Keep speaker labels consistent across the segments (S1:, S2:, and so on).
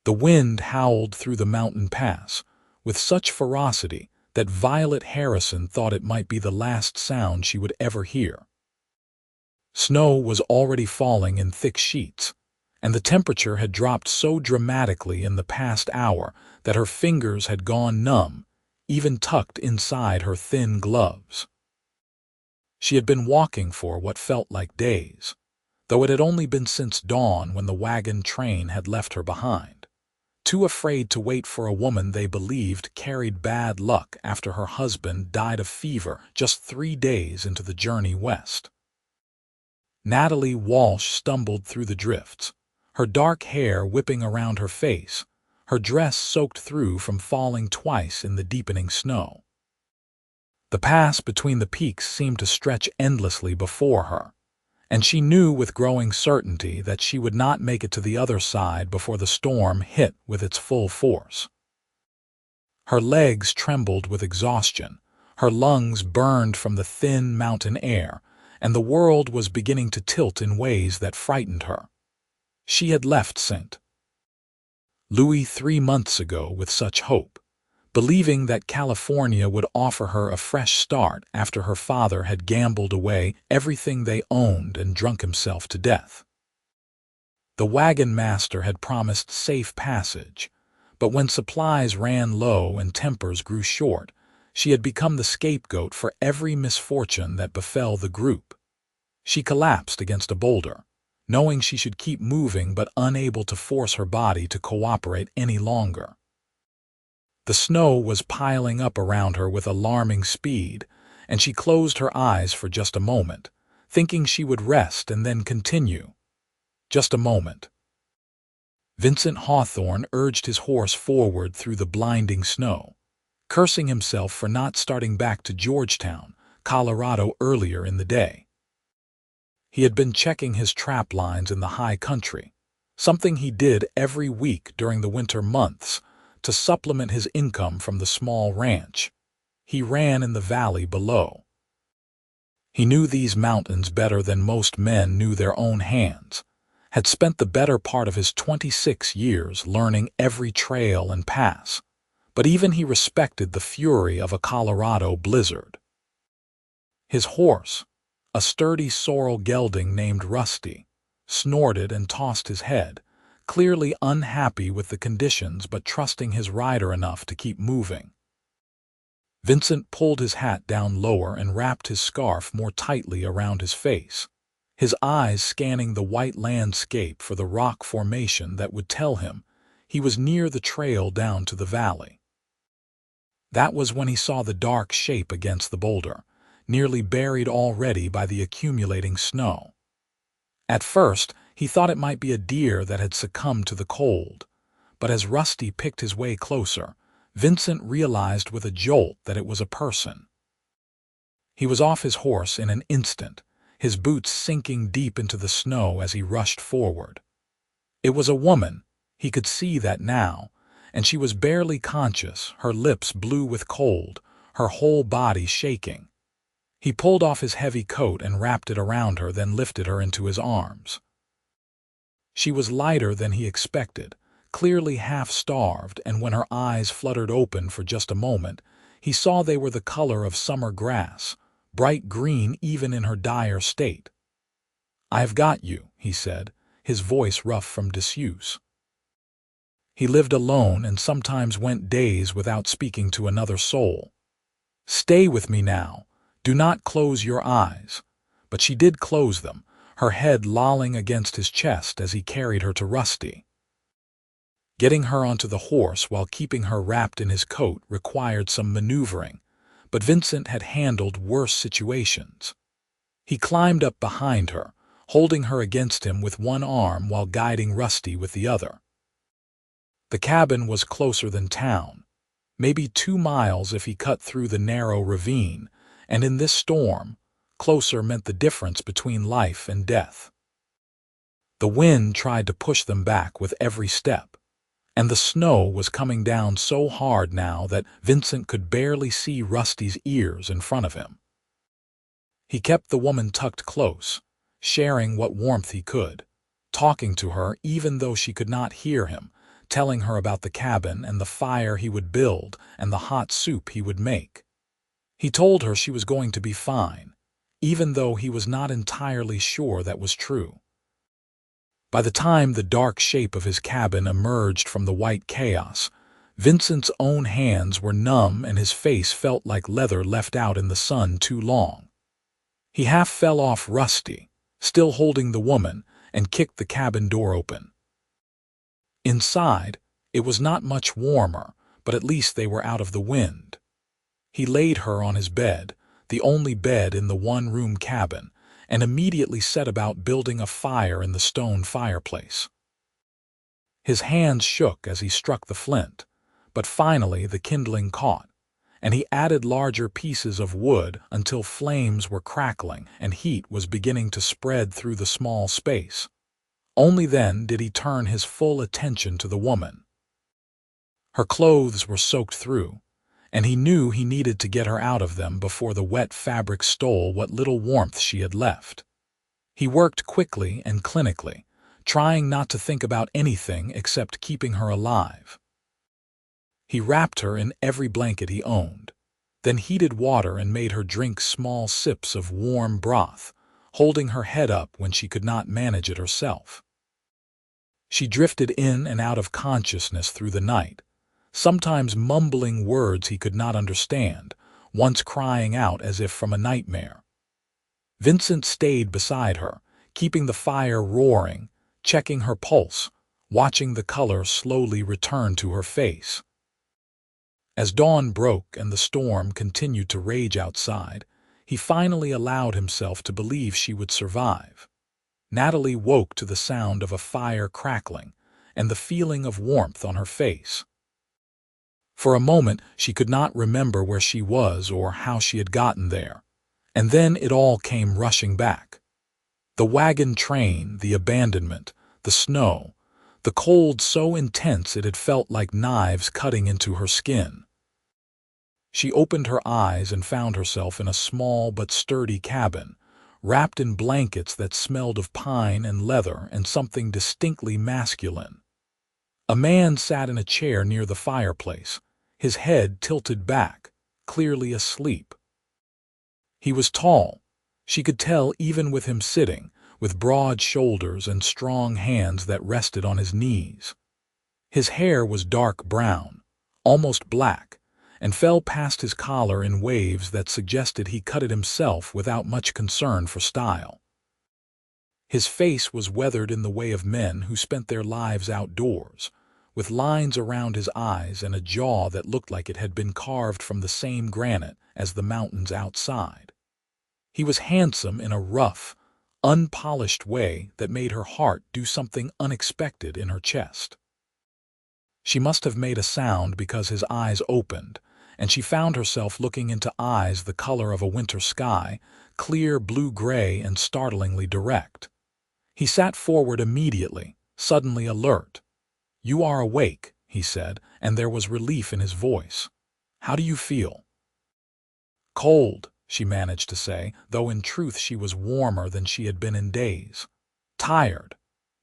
S1: The wind howled through the mountain pass with such ferocity that Violet Harrison thought it might be the last sound she would ever hear. Snow was already falling in thick sheets, and the temperature had dropped so dramatically in the past hour that her fingers had gone numb, even tucked inside her thin gloves. She had been walking for what felt like days, though it had only been since dawn when the wagon train had left her behind, too afraid to wait for a woman they believed carried bad luck after her husband died of fever just 3 days into the journey west. Natalie Walsh stumbled through the drifts, her dark hair whipping around her face, her dress soaked through from falling twice in the deepening snow. The pass between the peaks seemed to stretch endlessly before her, and she knew with growing certainty that she would not make it to the other side before the storm hit with its full force. Her legs trembled with exhaustion, her lungs burned from the thin mountain air, and the world was beginning to tilt in ways that frightened her. She had left St. Louis 3 months ago with such hope, believing that California would offer her a fresh start after her father had gambled away everything they owned and drunk himself to death. The wagon master had promised safe passage, but when supplies ran low and tempers grew short, she had become the scapegoat for every misfortune that befell the group. She collapsed against a boulder, knowing she should keep moving but unable to force her body to cooperate any longer. The snow was piling up around her with alarming speed, and she closed her eyes for just a moment, thinking she would rest and then continue. Just a moment. Vincent Hawthorne urged his horse forward through the blinding snow, cursing himself for not starting back to Georgetown, Colorado earlier in the day. He had been checking his trap lines in the high country, something he did every week during the winter months to supplement his income from the small ranch he ran in the valley below. He knew these mountains better than most men knew their own hands, had spent the better part of his 26 years learning every trail and pass, but even he respected the fury of a Colorado blizzard. His horse, a sturdy sorrel gelding named Rusty, snorted and tossed his head, clearly unhappy with the conditions but trusting his rider enough to keep moving. Vincent pulled his hat down lower and wrapped his scarf more tightly around his face, his eyes scanning the white landscape for the rock formation that would tell him he was near the trail down to the valley. That was when he saw the dark shape against the boulder, nearly buried already by the accumulating snow. At first, he thought it might be a deer that had succumbed to the cold, but as Rusty picked his way closer, Vincent realized with a jolt that it was a person. He was off his horse in an instant, his boots sinking deep into the snow as he rushed forward. It was a woman, he could see that now, and she was barely conscious, her lips blue with cold, her whole body shaking. He pulled off his heavy coat and wrapped it around her, then lifted her into his arms. She was lighter than he expected, clearly half-starved, and when her eyes fluttered open for just a moment, he saw they were the color of summer grass, bright green even in her dire state. "I've got you," he said, his voice rough from disuse. He lived alone and sometimes went days without speaking to another soul. "Stay with me now. Do not close your eyes." But she did close them, her head lolling against his chest as he carried her to Rusty. Getting her onto the horse while keeping her wrapped in his coat required some maneuvering, but Vincent had handled worse situations. He climbed up behind her, holding her against him with one arm while guiding Rusty with the other. The cabin was closer than town, maybe 2 miles if he cut through the narrow ravine, and in this storm, closer meant the difference between life and death. The wind tried to push them back with every step, and the snow was coming down so hard now that Vincent could barely see Rusty's ears in front of him. He kept the woman tucked close, sharing what warmth he could, talking to her even though she could not hear him, telling her about the cabin and the fire he would build and the hot soup he would make. He told her she was going to be fine, even though he was not entirely sure that was true. By the time the dark shape of his cabin emerged from the white chaos, Vincent's own hands were numb and his face felt like leather left out in the sun too long. He half fell off Rusty, still holding the woman, and kicked the cabin door open. Inside, it was not much warmer, but at least they were out of the wind. He laid her on his bed, the only bed in the one-room cabin, and immediately set about building a fire in the stone fireplace. His hands shook as he struck the flint, but finally the kindling caught, and he added larger pieces of wood until flames were crackling and heat was beginning to spread through the small space. Only then did he turn his full attention to the woman. Her clothes were soaked through, and he knew he needed to get her out of them before the wet fabric stole what little warmth she had left. He worked quickly and clinically, trying not to think about anything except keeping her alive. He wrapped her in every blanket he owned, then heated water and made her drink small sips of warm broth, holding her head up when she could not manage it herself. She drifted in and out of consciousness through the night, sometimes mumbling words he could not understand, once crying out as if from a nightmare. Vincent stayed beside her, keeping the fire roaring, checking her pulse, watching the color slowly return to her face. As dawn broke and the storm continued to rage outside, he finally allowed himself to believe she would survive. Natalie woke to the sound of a fire crackling and the feeling of warmth on her face. For a moment, she could not remember where she was or how she had gotten there, and then it all came rushing back. The wagon train, the abandonment, the snow, the cold so intense it had felt like knives cutting into her skin. She opened her eyes and found herself in a small but sturdy cabin, wrapped in blankets that smelled of pine and leather and something distinctly masculine. A man sat in a chair near the fireplace, his head tilted back, clearly asleep. He was tall, she could tell even with him sitting, with broad shoulders and strong hands that rested on his knees. His hair was dark brown, almost black, and fell past his collar in waves that suggested he cut it himself without much concern for style. His face was weathered in the way of men who spent their lives outdoors, with lines around his eyes and a jaw that looked like it had been carved from the same granite as the mountains outside. He was handsome in a rough, unpolished way that made her heart do something unexpected in her chest. She must have made a sound because his eyes opened, and she found herself looking into eyes the color of a winter sky, clear blue-gray and startlingly direct. He sat forward immediately, suddenly alert. "You are awake," he said, and there was relief in his voice. "How do you feel?" "Cold," she managed to say, though in truth she was warmer than she had been in days. "Tired.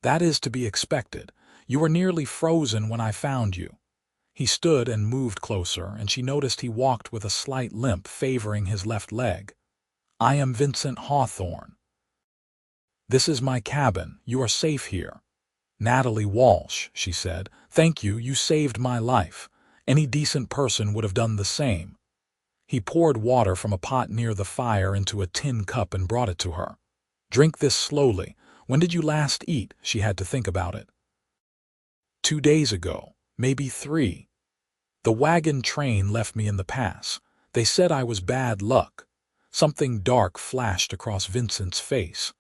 S1: That is to be expected. You were nearly frozen when I found you." He stood and moved closer, and she noticed he walked with a slight limp favoring his left leg. "I am Vincent Hawthorne. This is my cabin. You are safe here." "Natalie Walsh," she said. "Thank you, you saved my life. Any decent person would have done the same." He poured water from a pot near the fire into a tin cup and brought it to her. "Drink this slowly. When did you last eat?" She had to think about it. 2 days ago, maybe 3. The wagon train left me in the pass. They said I was bad luck. Something dark flashed across Vincent's face.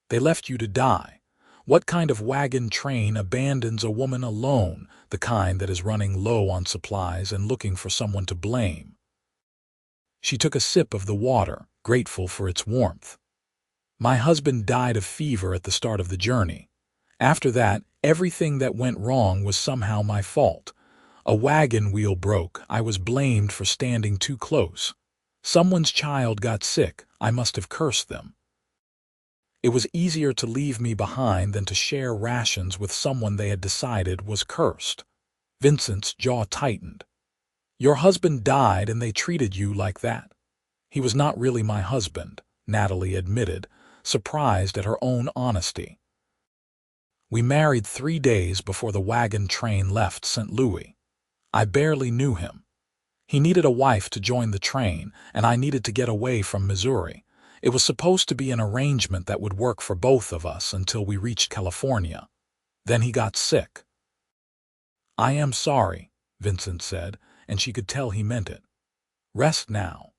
S1: "They left you to die. What kind of wagon train abandons a woman alone, the kind that is running low on supplies and looking for someone to blame?" She took a sip of the water, grateful for its warmth. "My husband died of fever at the start of the journey. After that, everything that went wrong was somehow my fault. A wagon wheel broke. I was blamed for standing too close. Someone's child got sick. I must have cursed them. It was easier to leave me behind than to share rations with someone they had decided was cursed." Vincent's jaw tightened. Your husband died and they treated you like that. He was not really my husband, Natalie admitted, surprised at her own honesty. We married 3 days before the wagon train left St. Louis. I barely knew him. He needed a wife to join the train, and I needed to get away from Missouri. It was supposed to be an arrangement that would work for both of us until we reached California. Then he got sick. I am sorry, Vincent said, and she could tell he meant it. Rest now.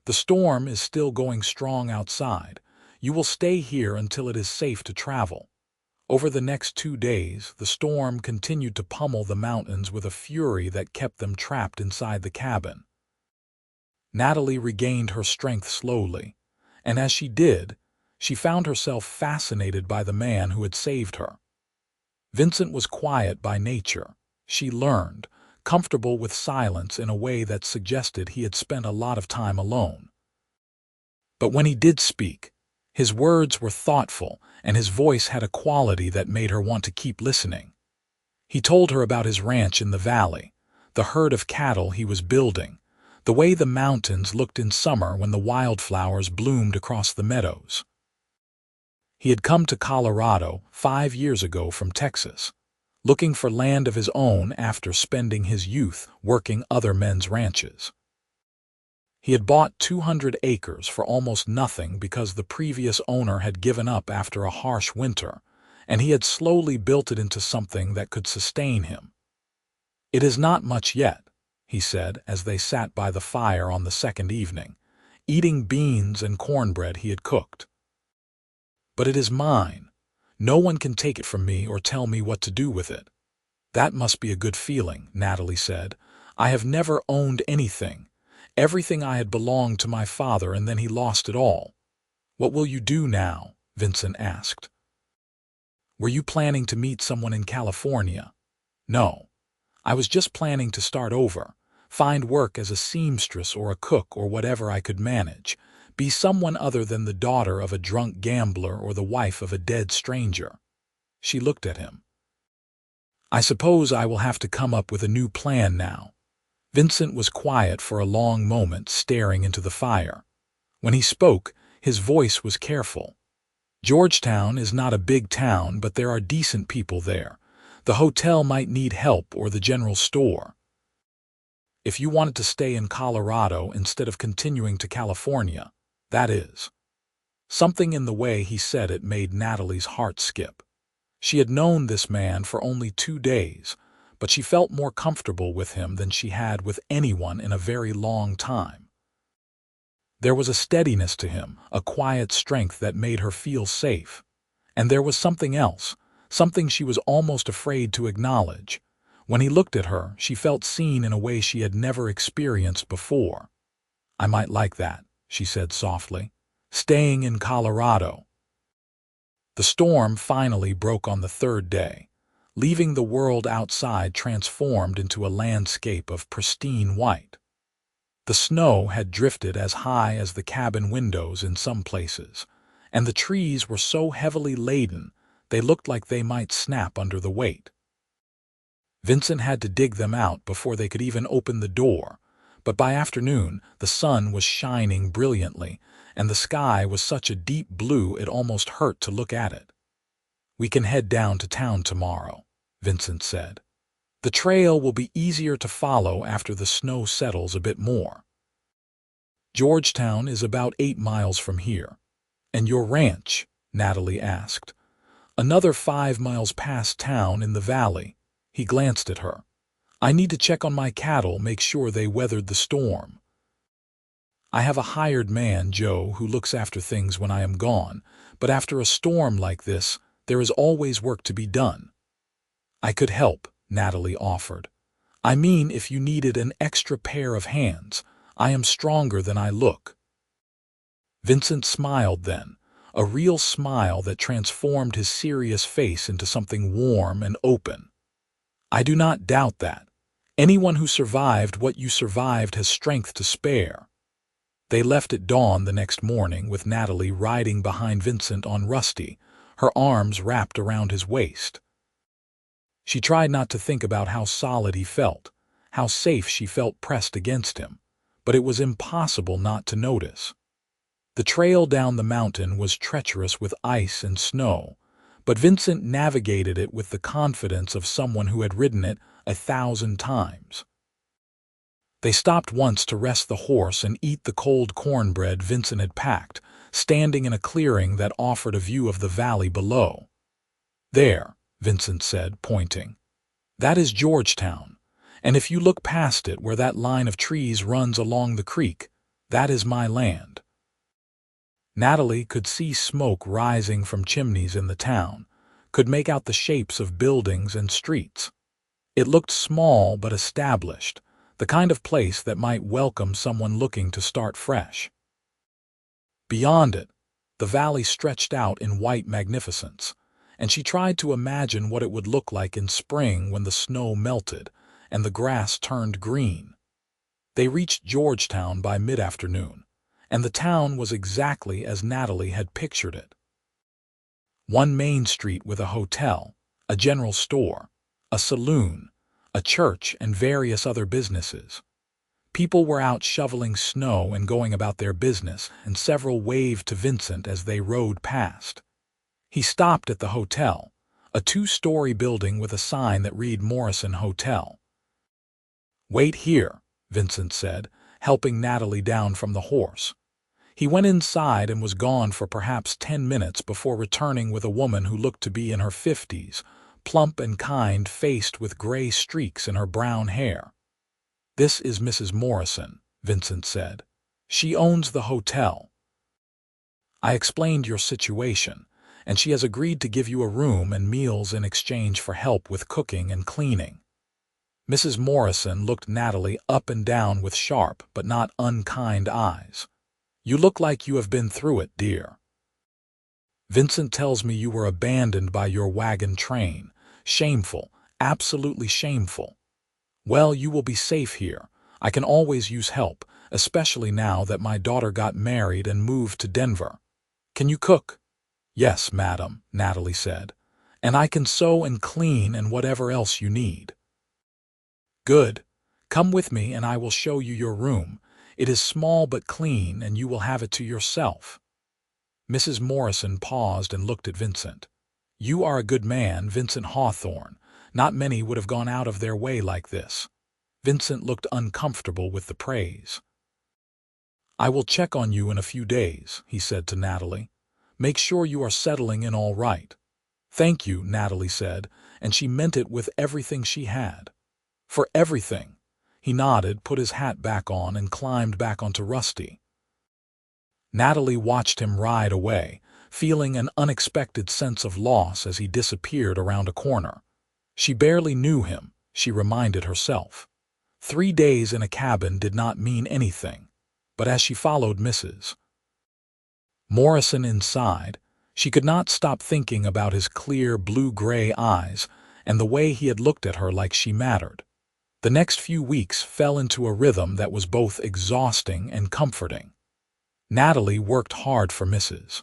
S1: The storm is still going strong outside. You will stay here until it is safe to travel. Over the next 2 days, the storm continued to pummel the mountains with a fury that kept them trapped inside the cabin. Natalie regained her strength slowly, and as she did, she found herself fascinated by the man who had saved her. Vincent was quiet by nature, she learned, comfortable with silence in a way that suggested he had spent a lot of time alone. But when he did speak, his words were thoughtful, and his voice had a quality that made her want to keep listening. He told her about his ranch in the valley, the herd of cattle he was building, the way the mountains looked in summer when the wildflowers bloomed across the meadows. He had come to Colorado 5 years ago from Texas, looking for land of his own after spending his youth working other men's ranches. He had bought 200 acres for almost nothing because the previous owner had given up after a harsh winter, and he had slowly built it into something that could sustain him. It is not much yet, he said as they sat by the fire on the second evening, eating beans and cornbread he had cooked. But it is mine. No one can take it from me or tell me what to do with it. That must be a good feeling, Natalie said. I have never owned anything. Everything I had belonged to my father, and then he lost it all. What will you do now? Vincent asked. Were you planning to meet someone in California? No. I was just planning to start over, find work as a seamstress or a cook or whatever I could manage, be someone other than the daughter of a drunk gambler or the wife of a dead stranger. She looked at him. I suppose I will have to come up with a new plan now. Vincent was quiet for a long moment, staring into the fire. When he spoke, his voice was careful. Georgetown is not a big town, but there are decent people there. The hotel might need help, or the general store. If you wanted to stay in Colorado instead of continuing to California, that is. Something in the way he said it made Natalie's heart skip. She had known this man for only 2 days, but she felt more comfortable with him than she had with anyone in a very long time. There was a steadiness to him, a quiet strength that made her feel safe. And there was something else, something she was almost afraid to acknowledge. When he looked at her, she felt seen in a way she had never experienced before. I might like that, she said softly. Staying in Colorado. The storm finally broke on the 3rd day, leaving the world outside transformed into a landscape of pristine white. The snow had drifted as high as the cabin windows in some places, and the trees were so heavily laden they looked like they might snap under the weight. Vincent had to dig them out before they could even open the door, but by afternoon the sun was shining brilliantly, and the sky was such a deep blue it almost hurt to look at it. We can head down to town tomorrow, Vincent said. The trail will be easier to follow after the snow settles a bit more. Georgetown is about 8 miles from here. And your ranch? Natalie asked. Another 5 miles past town in the valley. He glanced at her. I need to check on my cattle, make sure they weathered the storm. I have a hired man, Joe, who looks after things when I am gone, but after a storm like this, there is always work to be done. I could help, Natalie offered. I mean, if you needed an extra pair of hands, I am stronger than I look. Vincent smiled then, a real smile that transformed his serious face into something warm and open. I do not doubt that. Anyone who survived what you survived has strength to spare. They left at dawn the next morning with Natalie riding behind Vincent on Rusty, her arms wrapped around his waist. She tried not to think about how solid he felt, how safe she felt pressed against him, but it was impossible not to notice. The trail down the mountain was treacherous with ice and snow, but Vincent navigated it with the confidence of someone who had ridden it 1,000 times. They stopped once to rest the horse and eat the cold cornbread Vincent had packed, standing in a clearing that offered a view of the valley below. "There," Vincent said, pointing. "That is Georgetown, and if you look past it where that line of trees runs along the creek, that is my land." Natalie could see smoke rising from chimneys in the town, could make out the shapes of buildings and streets. It looked small but established, the kind of place that might welcome someone looking to start fresh. Beyond it, the valley stretched out in white magnificence, and she tried to imagine what it would look like in spring when the snow melted and the grass turned green. They reached Georgetown by mid-afternoon, and the town was exactly as Natalie had pictured it. One main street with a hotel, a general store, a saloon, a church, and various other businesses. People were out shoveling snow and going about their business, and several waved to Vincent as they rode past. He stopped at the hotel, a 2-story building with a sign that read Morrison Hotel. "Wait here," Vincent said, helping Natalie down from the horse. He went inside and was gone for perhaps 10 minutes before returning with a woman who looked to be in her 50s, plump and kind-faced with gray streaks in her brown hair. "This is Mrs. Morrison," Vincent said. "She owns the hotel. I explained your situation, and she has agreed to give you a room and meals in exchange for help with cooking and cleaning." Mrs. Morrison looked Natalie up and down with sharp but not unkind eyes. "You look like you have been through it, dear. Vincent tells me you were abandoned by your wagon train. Shameful, absolutely shameful. Well, you will be safe here. I can always use help, especially now that my daughter got married and moved to Denver. Can you cook?" "Yes, madam," Natalie said. "And I can sew and clean and whatever else you need." "Good. Come with me and I will show you your room. It is small but clean, and you will have it to yourself." Mrs. Morrison paused and looked at Vincent. "You are a good man, Vincent Hawthorne. Not many would have gone out of their way like this." Vincent looked uncomfortable with the praise. "I will check on you in a few days," he said to Natalie. "Make sure you are settling in all right." "Thank you," Natalie said, and she meant it with everything she had. "For everything." He nodded, put his hat back on, and climbed back onto Rusty. Natalie watched him ride away, feeling an unexpected sense of loss as he disappeared around a corner. She barely knew him, she reminded herself. 3 days in a cabin did not mean anything, but as she followed Mrs. Morrison inside, she could not stop thinking about his clear blue-gray eyes and the way he had looked at her like she mattered. The next few weeks fell into a rhythm that was both exhausting and comforting. Natalie worked hard for Mrs.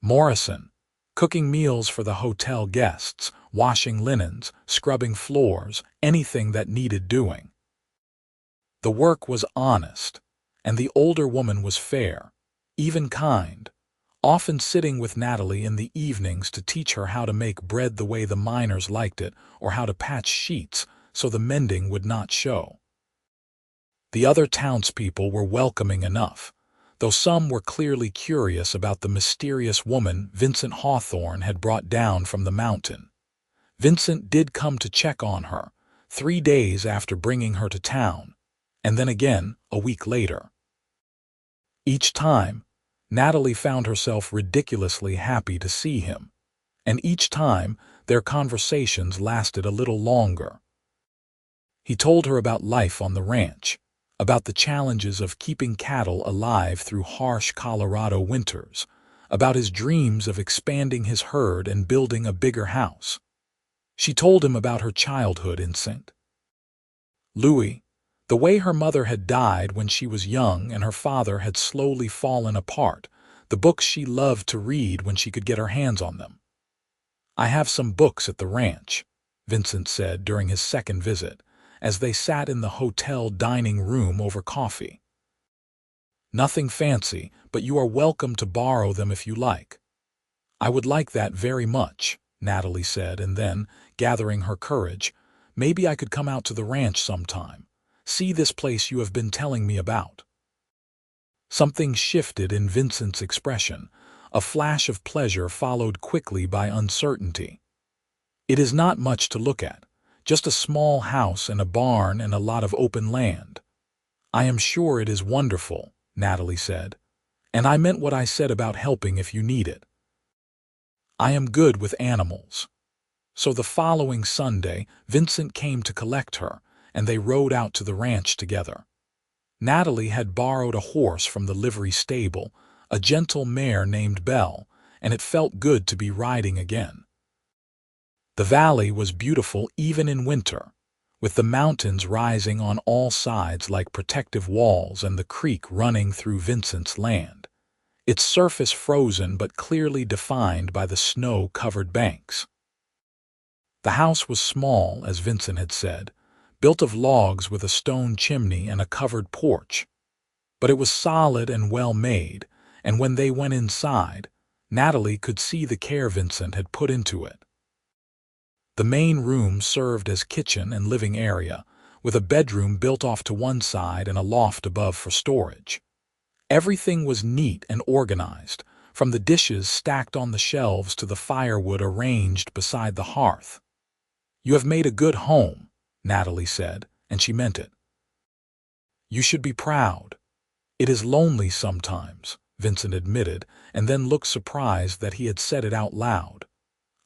S1: Morrison, cooking meals for the hotel guests, washing linens, scrubbing floors, anything that needed doing. The work was honest, and the older woman was fair, even kind, often sitting with Natalie in the evenings to teach her how to make bread the way the miners liked it or how to patch sheets so the mending would not show. The other townspeople were welcoming enough, though some were clearly curious about the mysterious woman Vincent Hawthorne had brought down from the mountain. Vincent did come to check on her, 3 days after bringing her to town, and then again a week later. Each time, Natalie found herself ridiculously happy to see him, and each time their conversations lasted a little longer. He told her about life on the ranch, about the challenges of keeping cattle alive through harsh Colorado winters, about his dreams of expanding his herd and building a bigger house. She told him about her childhood in St. Louis, the way her mother had died when she was young and her father had slowly fallen apart, the books she loved to read when she could get her hands on them. "I have some books at the ranch," Vincent said during his second visit, as they sat in the hotel dining room over coffee. "Nothing fancy, but you are welcome to borrow them if you like." "I would like that very much," Natalie said, and then, gathering her courage, "maybe I could come out to the ranch sometime. See this place you have been telling me about." Something shifted in Vincent's expression. A flash of pleasure followed quickly by uncertainty. "It is not much to look at. Just a small house and a barn and a lot of open land." "I am sure it is wonderful," Natalie said. "And I meant what I said about helping if you need it. I am good with animals." So the following Sunday, Vincent came to collect her, and they rode out to the ranch together. Natalie had borrowed a horse from the livery stable, a gentle mare named Belle, and it felt good to be riding again. The valley was beautiful even in winter, with the mountains rising on all sides like protective walls and the creek running through Vincent's land, its surface frozen but clearly defined by the snow-covered banks. The house was small, as Vincent had said, built of logs with a stone chimney and a covered porch. But it was solid and well made, and when they went inside, Natalie could see the care Vincent had put into it. The main room served as kitchen and living area, with a bedroom built off to one side and a loft above for storage. Everything was neat and organized, from the dishes stacked on the shelves to the firewood arranged beside the hearth. "You have made a good home," Natalie said, and she meant it. "You should be proud." "It is lonely sometimes," Vincent admitted, and then looked surprised that he had said it out loud.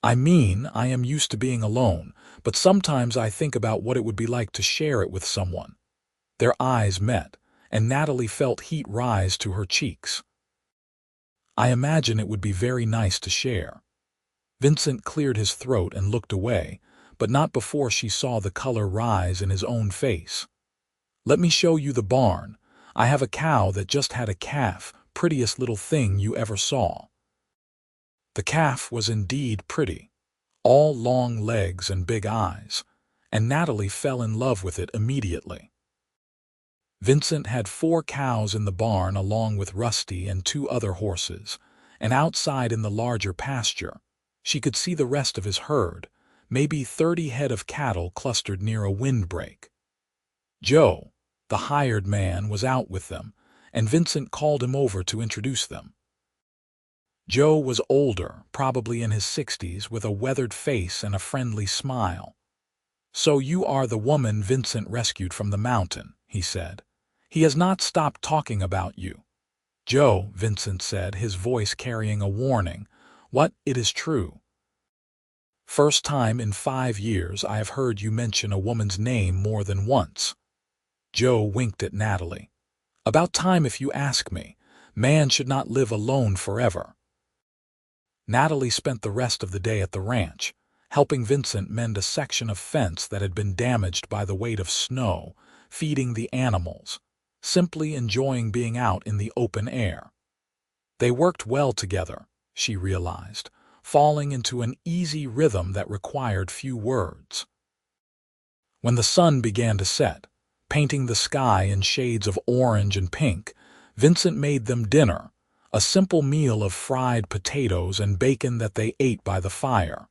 S1: "I mean, I am used to being alone, but sometimes I think about what it would be like to share it with someone." Their eyes met, and Natalie felt heat rise to her cheeks. "I imagine it would be very nice to share." Vincent cleared his throat and looked away, but not before she saw the color rise in his own face. "Let me show you the barn. I have a cow that just had a calf, prettiest little thing you ever saw." The calf was indeed pretty, all long legs and big eyes, and Natalie fell in love with it immediately. Vincent had 4 cows in the barn along with Rusty and 2 other horses, and outside in the larger pasture, she could see the rest of his herd, maybe 30 head of cattle clustered near a windbreak. Joe, the hired man, was out with them, and Vincent called him over to introduce them. Joe was older, probably in his 60s, with a weathered face and a friendly smile. "So you are the woman Vincent rescued from the mountain," he said. "He has not stopped talking about you." "Joe," Vincent said, his voice carrying a warning. "What? It is true. First time in 5 years I have heard you mention a woman's name more than once." Joe winked at Natalie. "About time if you ask me. Man should not live alone forever." Natalie spent the rest of the day at the ranch, helping Vincent mend a section of fence that had been damaged by the weight of snow, feeding the animals, simply enjoying being out in the open air. They worked well together, she realized, falling into an easy rhythm that required few words. When the sun began to set, painting the sky in shades of orange and pink, Vincent made them dinner, a simple meal of fried potatoes and bacon that they ate by the fire.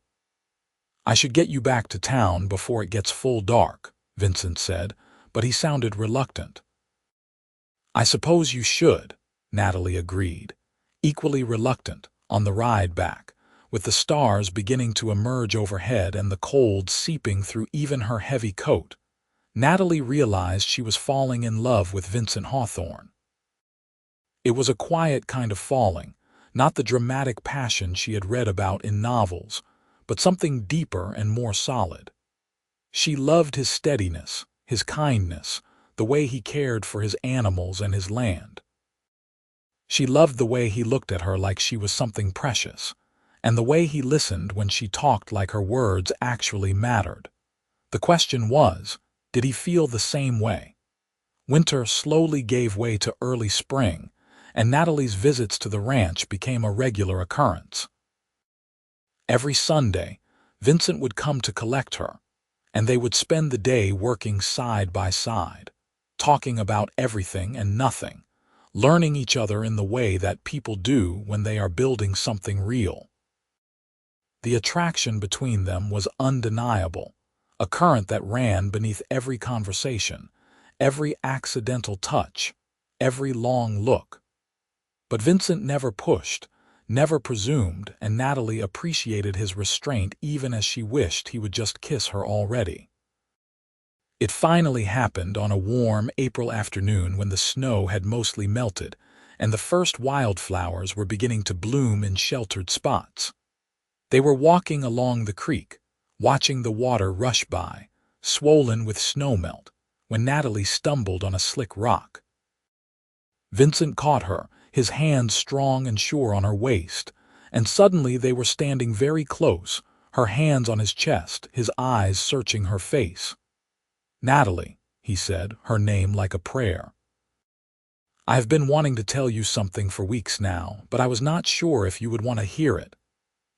S1: "I should get you back to town before it gets full dark," Vincent said, but he sounded reluctant. "I suppose you should," Natalie agreed, equally reluctant, on the ride back, with the stars beginning to emerge overhead and the cold seeping through even her heavy coat. Natalie realized she was falling in love with Vincent Hawthorne. It was a quiet kind of falling, not the dramatic passion she had read about in novels, but something deeper and more solid. She loved his steadiness, his kindness, the way he cared for his animals and his land. She loved the way he looked at her like she was something precious, and the way he listened when she talked like her words actually mattered. The question was, did he feel the same way? Winter slowly gave way to early spring, and Natalie's visits to the ranch became a regular occurrence. Every Sunday, Vincent would come to collect her, and they would spend the day working side by side, talking about everything and nothing, learning each other in the way that people do when they are building something real. The attraction between them was undeniable, a current that ran beneath every conversation, every accidental touch, every long look. But Vincent never pushed, never presumed, and Natalie appreciated his restraint even as she wished he would just kiss her already. It finally happened on a warm April afternoon when the snow had mostly melted and the first wildflowers were beginning to bloom in sheltered spots. They were walking along the creek, watching the water rush by, swollen with snowmelt, when Natalie stumbled on a slick rock. Vincent caught her, his hands strong and sure on her waist, and suddenly they were standing very close, her hands on his chest, his eyes searching her face. "Natalie," he said, her name like a prayer. "I have been wanting to tell you something for weeks now, but I was not sure if you would want to hear it."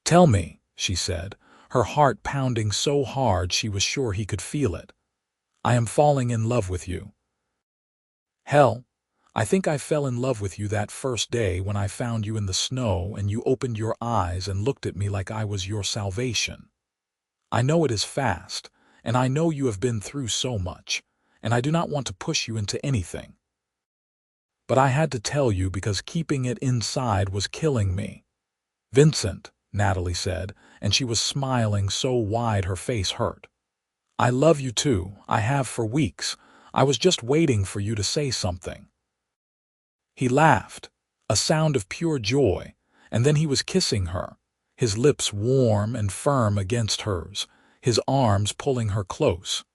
S1: "Tell me," she said, her heart pounding so hard she was sure he could feel it. "I am falling in love with you." "Hell, I think I fell in love with you that first day when I found you in the snow and you opened your eyes and looked at me like I was your salvation. I know it is fast, and I know you have been through so much, and I do not want to push you into anything. But I had to tell you because keeping it inside was killing me." "Vincent," Natalie said, and she was smiling so wide her face hurt. "I love you too. I have for weeks. I was just waiting for you to say something." He laughed, a sound of pure joy, and then he was kissing her, his lips warm and firm against hers, his arms pulling her close.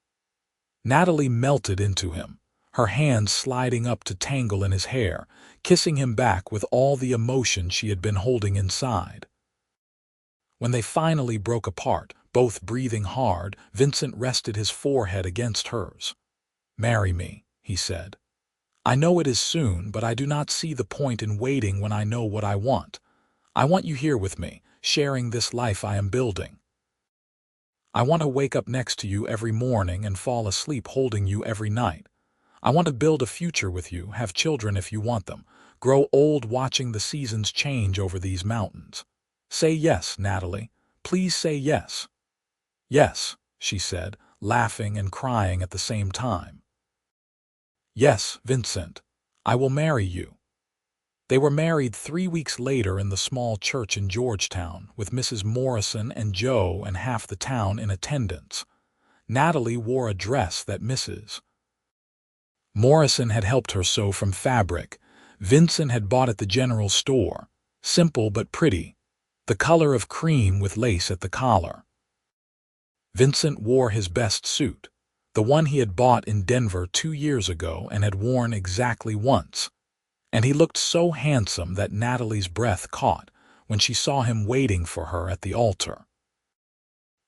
S1: Natalie melted into him, her hands sliding up to tangle in his hair, kissing him back with all the emotion she had been holding inside. When they finally broke apart, both breathing hard, Vincent rested his forehead against hers. "Marry me," he said. "I know it is soon, but I do not see the point in waiting when I know what I want. I want you here with me, sharing this life I am building. I want to wake up next to you every morning and fall asleep holding you every night. I want to build a future with you, have children if you want them, grow old watching the seasons change over these mountains. Say yes, Natalie. Please say yes." "Yes," she said, laughing and crying at the same time. "Yes, Vincent. I will marry you." They were married 3 weeks later in the small church in Georgetown, with Mrs. Morrison and Joe and half the town in attendance. Natalie wore a dress that Mrs. Morrison had helped her sew from fabric. Vincent had bought at the general store, simple but pretty, the color of cream with lace at the collar. Vincent wore his best suit, the one he had bought in Denver 2 years ago and had worn exactly once, and he looked so handsome that Natalie's breath caught when she saw him waiting for her at the altar.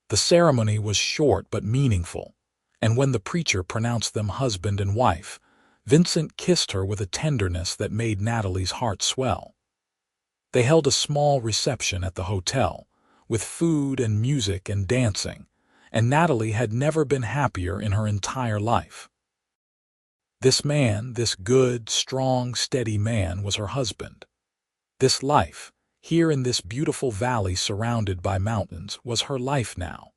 S1: The ceremony was short but meaningful, and when the preacher pronounced them husband and wife, Vincent kissed her with a tenderness that made Natalie's heart swell. They held a small reception at the hotel, with food and music and dancing, and Natalie had never been happier in her entire life. This man, this good, strong, steady man, was her husband. This life, here in this beautiful valley surrounded by mountains, was her life now.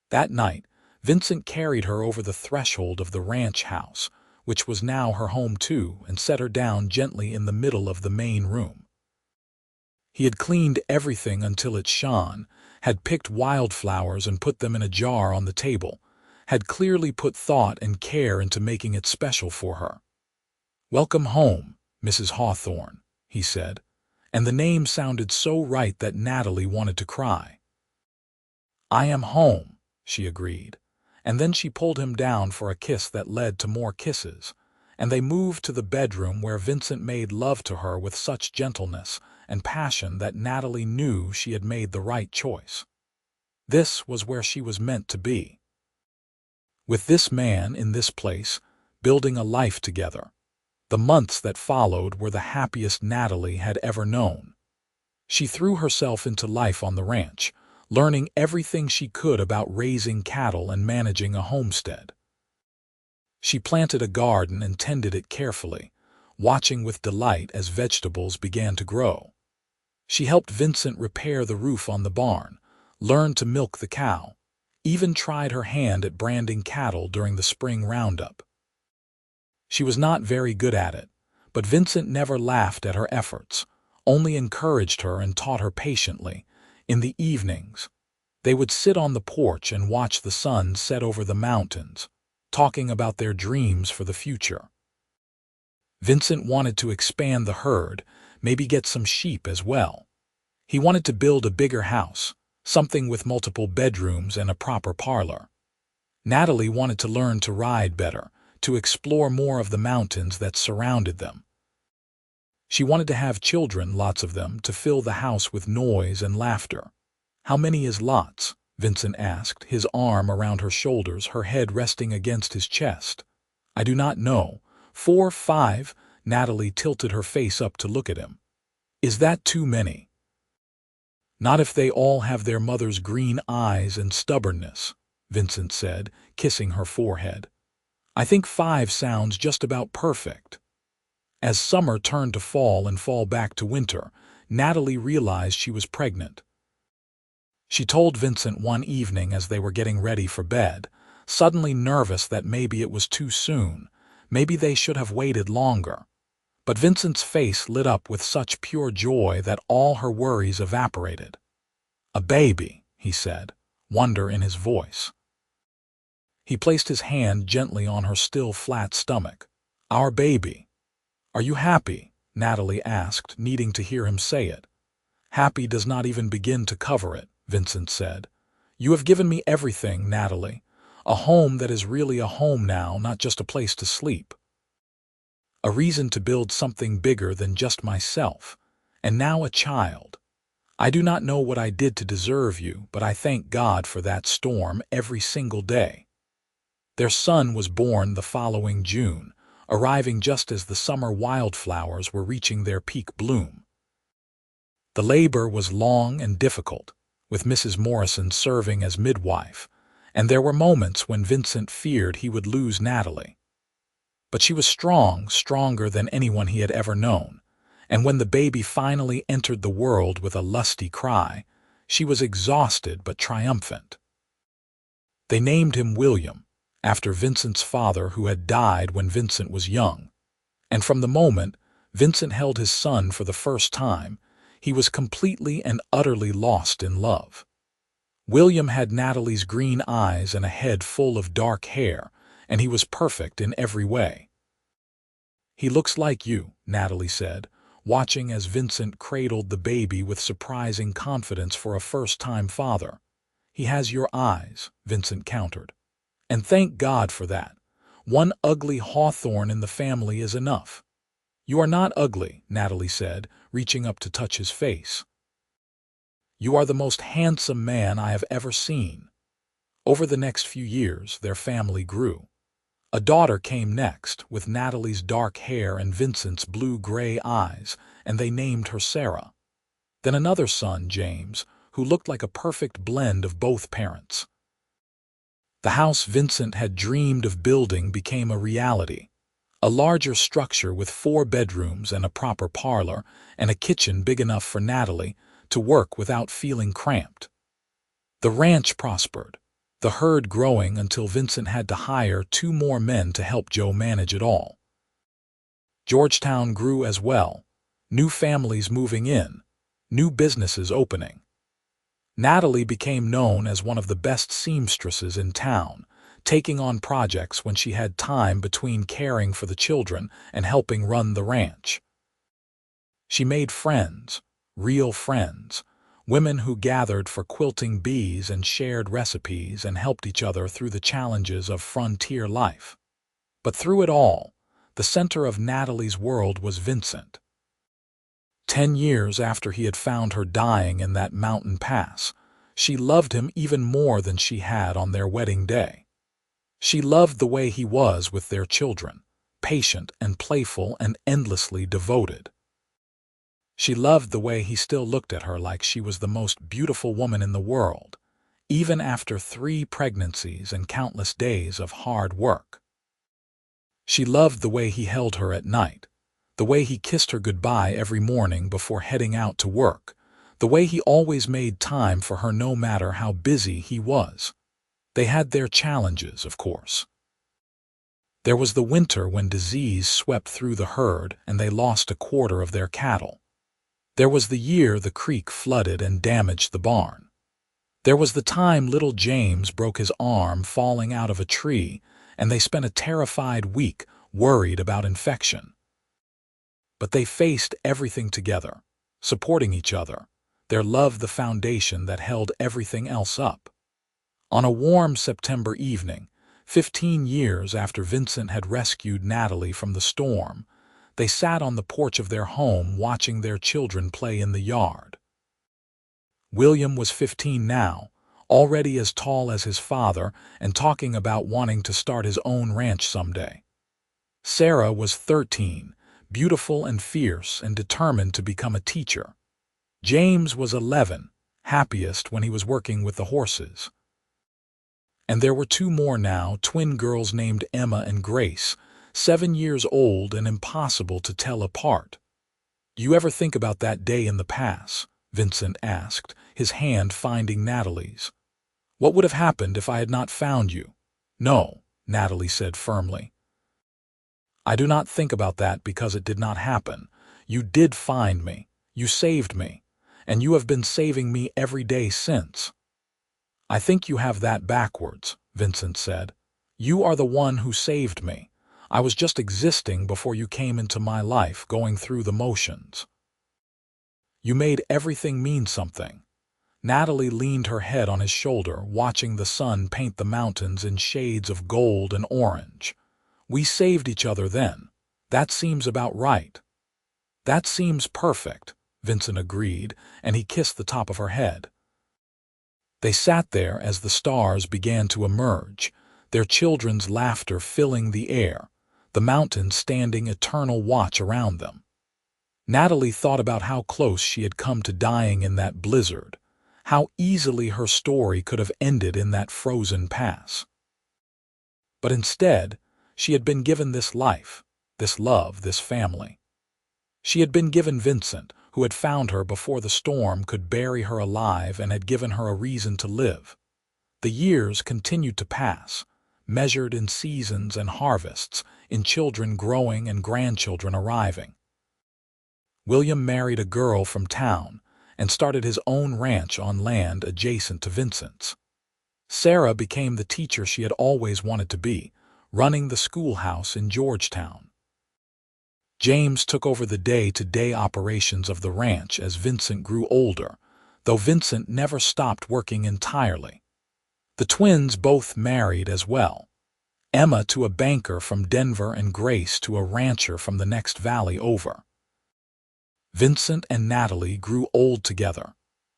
S1: That night, Vincent carried her over the threshold of the ranch house, which was now her home too, and set her down gently in the middle of the main room. He had cleaned everything until it shone, had picked wildflowers and put them in a jar on the table, had clearly put thought and care into making it special for her. "Welcome home, Mrs. Hawthorne," he said, and the name sounded so right that Natalie wanted to cry. "I am home," she agreed, and then she pulled him down for a kiss that led to more kisses, and they moved to the bedroom where Vincent made love to her with such gentleness and passion that Natalie knew she had made the right choice. This was where she was meant to be. With this man in this place, building a life together. The months that followed were the happiest Natalie had ever known. She threw herself into life on the ranch, learning everything she could about raising cattle and managing a homestead. She planted a garden and tended it carefully, watching with delight as vegetables began to grow. She helped Vincent repair the roof on the barn, learned to milk the cow, even tried her hand at branding cattle during the spring roundup. She was not very good at it, but Vincent never laughed at her efforts, only encouraged her and taught her patiently. In the evenings, they would sit on the porch and watch the sun set over the mountains, talking about their dreams for the future. Vincent wanted to expand the herd, maybe get some sheep as well. He wanted to build a bigger house, something with multiple bedrooms and a proper parlor. Natalie wanted to learn to ride better, to explore more of the mountains that surrounded them. She wanted to have children, lots of them, to fill the house with noise and laughter. "How many is lots?" Vincent asked, his arm around her shoulders, her head resting against his chest. "I do not know. 4, 5, Natalie tilted her face up to look at him. "Is that too many?" "Not if they all have their mother's green eyes and stubbornness," Vincent said, kissing her forehead. "I think 5 sounds just about perfect." As summer turned to fall and fall back to winter, Natalie realized she was pregnant. She told Vincent one evening as they were getting ready for bed, suddenly nervous that maybe it was too soon, maybe they should have waited longer. But Vincent's face lit up with such pure joy that all her worries evaporated. "A baby," he said, wonder in his voice. He placed his hand gently on her still flat stomach. "Our baby." "Are you happy?" Natalie asked, needing to hear him say it. "Happy does not even begin to cover it," Vincent said. "You have given me everything, Natalie. A home that is really a home now, not just a place to sleep. A reason to build something bigger than just myself. And now a child. I do not know what I did to deserve you, but I thank God for that storm every single day." Their son was born the following June, arriving just as the summer wildflowers were reaching their peak bloom. The labor was long and difficult, with Mrs. Morrison serving as midwife, and there were moments when Vincent feared he would lose Natalie. But she was strong, stronger than anyone he had ever known, and when the baby finally entered the world with a lusty cry, she was exhausted but triumphant. They named him William, after Vincent's father who had died when Vincent was young, and from the moment Vincent held his son for the first time, he was completely and utterly lost in love. William had Natalie's green eyes and a head full of dark hair, and he was perfect in every way. "He looks like you," Natalie said, watching as Vincent cradled the baby with surprising confidence for a first-time father. "He has your eyes," Vincent countered. "And thank God for that. One ugly Hawthorne in the family is enough." "You are not ugly," Natalie said, reaching up to touch his face. "You are the most handsome man I have ever seen." Over the next few years, their family grew. A daughter came next, with Natalie's dark hair and Vincent's blue-gray eyes, and they named her Sarah. Then another son, James, who looked like a perfect blend of both parents. The house Vincent had dreamed of building became a reality. A larger structure with 4 bedrooms and a proper parlor, and a kitchen big enough for Natalie to work without feeling cramped. The ranch prospered, the herd growing until Vincent had to hire 2 more men to help Joe manage it all. Georgetown grew as well, new families moving in, new businesses opening. Natalie became known as one of the best seamstresses in town, taking on projects when she had time between caring for the children and helping run the ranch. She made friends, real friends, women who gathered for quilting bees and shared recipes and helped each other through the challenges of frontier life. But through it all, the center of Natalie's world was Vincent. 10 years after he had found her dying in that mountain pass, she loved him even more than she had on their wedding day. She loved the way he was with their children, patient and playful and endlessly devoted. She loved the way he still looked at her like she was the most beautiful woman in the world, even after 3 pregnancies and countless days of hard work. She loved the way he held her at night, the way he kissed her goodbye every morning before heading out to work, the way he always made time for her no matter how busy he was. They had their challenges, of course. There was the winter when disease swept through the herd and they lost 1/4 of their cattle. There was the year the creek flooded and damaged the barn. There was the time little James broke his arm falling out of a tree, and they spent a terrified week worried about infection. But they faced everything together, supporting each other, their love the foundation that held everything else up. On a warm September evening, 15 years after Vincent had rescued Natalie from the storm, they sat on the porch of their home watching their children play in the yard. William was 15 now, already as tall as his father and talking about wanting to start his own ranch someday. Sarah was 13, beautiful and fierce and determined to become a teacher. James was 11, happiest when he was working with the horses. And there were 2 more now, twin girls named Emma and Grace, 7 years old and impossible to tell apart. "You ever think about that day in the pass?" Vincent asked, his hand finding Natalie's. "What would have happened if I had not found you?" "No," Natalie said firmly. "I do not think about that because it did not happen. You did find me. You saved me. And you have been saving me every day since." "I think you have that backwards," Vincent said. "You are the one who saved me. I was just existing before you came into my life, going through the motions. You made everything mean something." Natalie leaned her head on his shoulder, watching the sun paint the mountains in shades of gold and orange. "We saved each other then. That seems about right." "That seems perfect," Vincent agreed, and he kissed the top of her head. They sat there as the stars began to emerge, their children's laughter filling the air, the mountains standing eternal watch around them. Natalie thought about how close she had come to dying in that blizzard, how easily her story could have ended in that frozen pass. But instead, she had been given this life, this love, this family. She had been given Vincent, who had found her before the storm could bury her alive and had given her a reason to live. The years continued to pass, measured in seasons and harvests, in children growing and grandchildren arriving. William married a girl from town and started his own ranch on land adjacent to Vincent's. Sarah became the teacher she had always wanted to be, running the schoolhouse in Georgetown. James took over the day-to-day operations of the ranch as Vincent grew older, though Vincent never stopped working entirely. The twins both married as well. Emma to a banker from Denver and Grace to a rancher from the next valley over. Vincent and Natalie grew old together,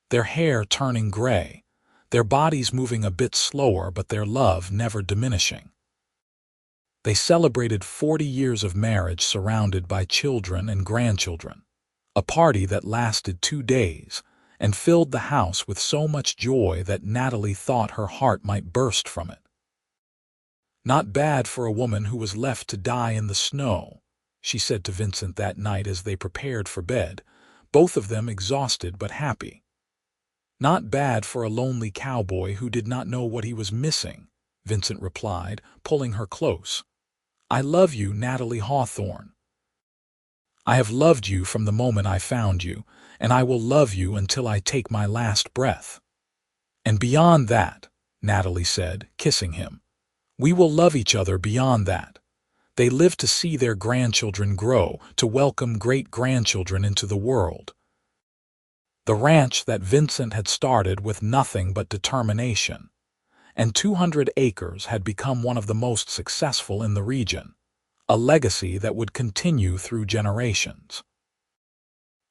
S1: their hair turning gray, their bodies moving a bit slower but their love never diminishing. They celebrated 40 years of marriage surrounded by children and grandchildren, a party that lasted 2 days and filled the house with so much joy that Natalie thought her heart might burst from it. "Not bad for a woman who was left to die in the snow," she said to Vincent that night as they prepared for bed, both of them exhausted but happy. "Not bad for a lonely cowboy who did not know what he was missing," Vincent replied, pulling her close. "I love you, Natalie Hawthorne. I have loved you from the moment I found you, and I will love you until I take my last breath." "And beyond that," Natalie said, kissing him. "We will love each other beyond that." They lived to see their grandchildren grow, to welcome great-grandchildren into the world. The ranch that Vincent had started with nothing but determination, and 200 acres had become one of the most successful in the region, a legacy that would continue through generations.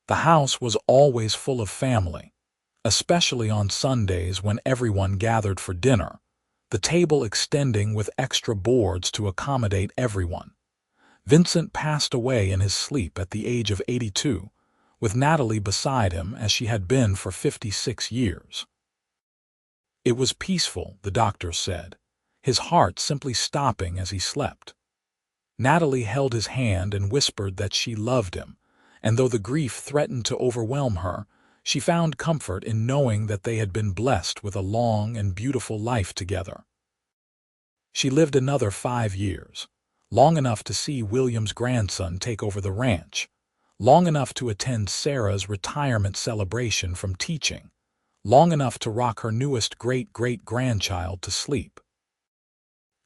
S1: The house was always full of family, especially on Sundays when everyone gathered for dinner, the table extending with extra boards to accommodate everyone. Vincent passed away in his sleep at the age of 82, with Natalie beside him as she had been for 56 years. It was peaceful, the doctor said, his heart simply stopping as he slept. Natalie held his hand and whispered that she loved him, and though the grief threatened to overwhelm her, she found comfort in knowing that they had been blessed with a long and beautiful life together. She lived another 5 years, long enough to see William's grandson take over the ranch, long enough to attend Sarah's retirement celebration from teaching, long enough to rock her newest great-great-grandchild to sleep.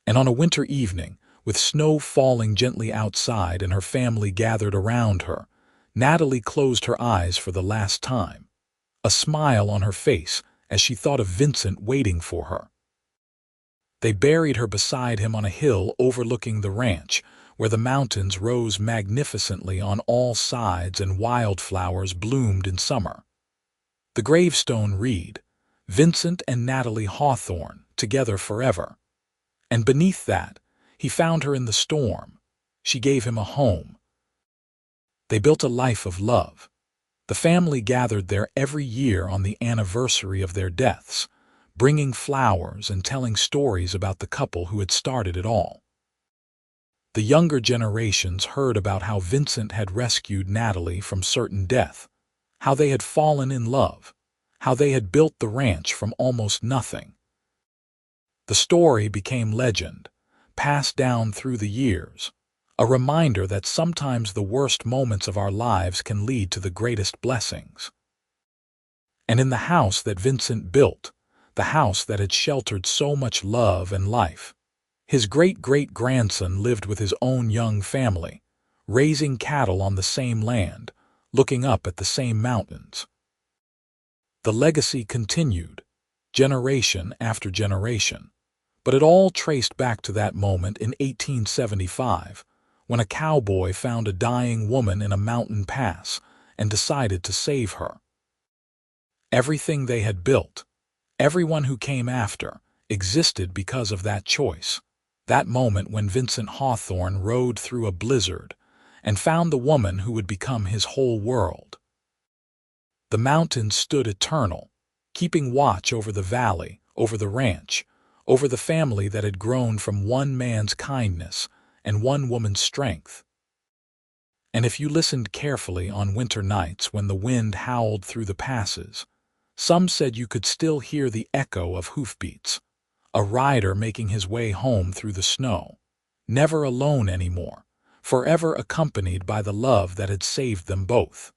S1: And on a winter evening, with snow falling gently outside and her family gathered around her, Natalie closed her eyes for the last time, a smile on her face as she thought of Vincent waiting for her. They buried her beside him on a hill overlooking the ranch, where the mountains rose magnificently on all sides and wildflowers bloomed in summer. The gravestone read, "Vincent and Natalie Hawthorne, together forever." And beneath that, he found her in the storm. She gave him a home. They built a life of love. The family gathered there every year on the anniversary of their deaths, bringing flowers and telling stories about the couple who had started it all. The younger generations heard about how Vincent had rescued Natalie from certain death, how they had fallen in love, how they had built the ranch from almost nothing. The story became legend, passed down through the years, a reminder that sometimes the worst moments of our lives can lead to the greatest blessings. And in the house that Vincent built, the house that had sheltered so much love and life, his great-great-grandson lived with his own young family, raising cattle on the same land, looking up at the same mountains. The legacy continued, generation after generation, but it all traced back to that moment in 1875, when a cowboy found a dying woman in a mountain pass and decided to save her. Everything they had built, everyone who came after, existed because of that choice, that moment when Vincent Hawthorne rode through a blizzard and found the woman who would become his whole world. The mountains stood eternal, keeping watch over the valley, over the ranch, over the family that had grown from one man's kindness and one woman's strength. And if you listened carefully on winter nights when the wind howled through the passes, some said you could still hear the echo of hoofbeats, a rider making his way home through the snow, never alone anymore, forever accompanied by the love that had saved them both.